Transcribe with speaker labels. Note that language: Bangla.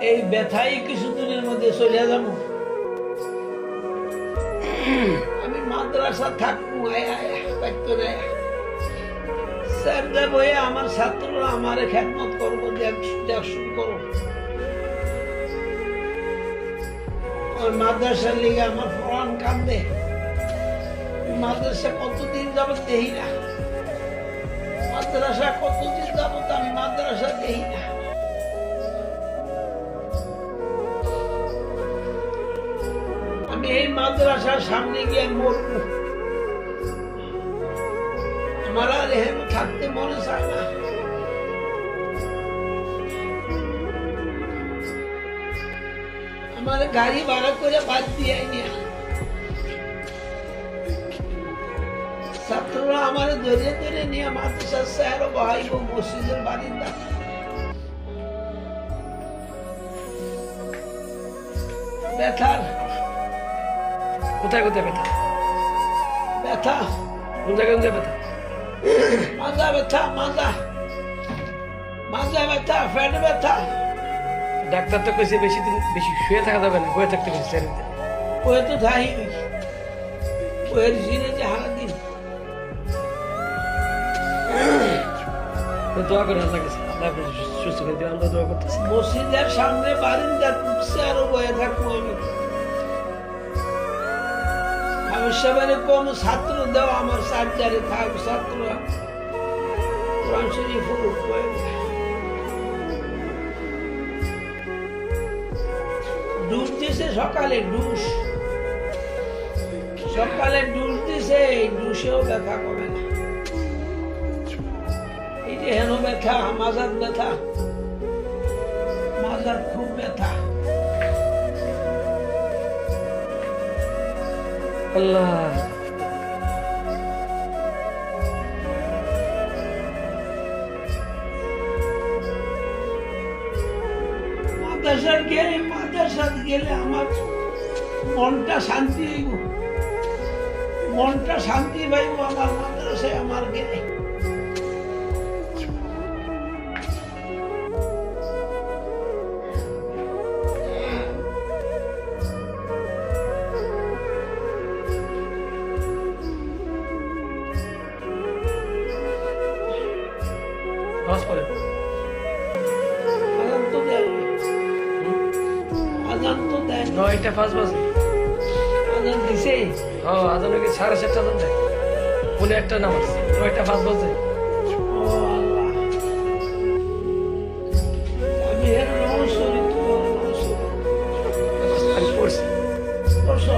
Speaker 1: এই ব্যথাই কিছুদিনের মধ্যে চলে যাবো। আমি মাদ্রাসা থাকবো স্যারদা বইয়ে আমার ছাত্ররা আমার খেদমত করবো, দেখশুন করো। ওই মাদ্রাসার লিগে আমার ফরান কান্দে। মাদ্রাসা কতদিন যাবত দেখি না, মাদ্রাসা কতদিন যাবত আমি মাদ্রাসা দেখি না। আমি এই মাদ্রাসার সামনে গিয়ে মরবো, আমার আর এখানে থাকতে মনে চায় না। আমার গাড়ি ভাড়া করে বাদ দিয়ে ছাত্ররা আমার ধরে ধরে নিয়ে মাদ্রাসার স্যার বহাইব মসজিদের বারিন্দা। ব্যথার
Speaker 2: কোথায় কোথায় ব্যথা?
Speaker 1: ব্যথা
Speaker 2: কোন জায়গায় ব্যথা?
Speaker 1: মাজা ব্যথা, মাজা মাজা ব্যথা, পেট ব্যথা।
Speaker 2: ডাক্তার তো কইছে বেশি দিন বেশি শুয়ে থাকা যাবে না, বয়ে থাকতে কইছে।
Speaker 1: ওয়ে তো থাই ওয়ের জিনে যে হারা দিন
Speaker 2: দোয়া করে আল্লাহ কাছে, আল্লাহ আপনাকে সুস্থ করে দিও। আমরা দোয়া করতেছি।
Speaker 1: মসজিদের সামনে বারিন্দা টুকছে আরো বয়ে থাকবো আমি। আমি সেবারে কোন ছাত্র দেওয়া আমার সার্জারি থাক, ছাত্র কোরআন শরীফ ডুস দিছে সকালে, ডুস সকালে ডুস দিছে, এই ডুসেও ব্যথা কমে না। এই যে হেন ব্যথা, মাজার ব্যথা, মাজার খুব ব্যথা।
Speaker 2: আল্লাহ
Speaker 1: মাদ্রাসায় গেলে আমার মনটা শান্তি হইব, মনটা শান্তি পাইব আমার মাদ্রাসায় আমার গেলে।
Speaker 2: নামাজ পড়ে
Speaker 1: আজান তো দেয়, আজান তো দেয়,
Speaker 2: 9টা 5 বাজে
Speaker 1: আজান দিছে।
Speaker 2: ও আজান হয়ে 7:30 আজান দেয়, বলে একটা নামাজ 9টা 5 বাজে।
Speaker 1: ও আল্লাহ, আমি এর নামাজ পড়ি, তোমার নামাজ
Speaker 2: আমি পড়ছি।
Speaker 1: পড়ছো?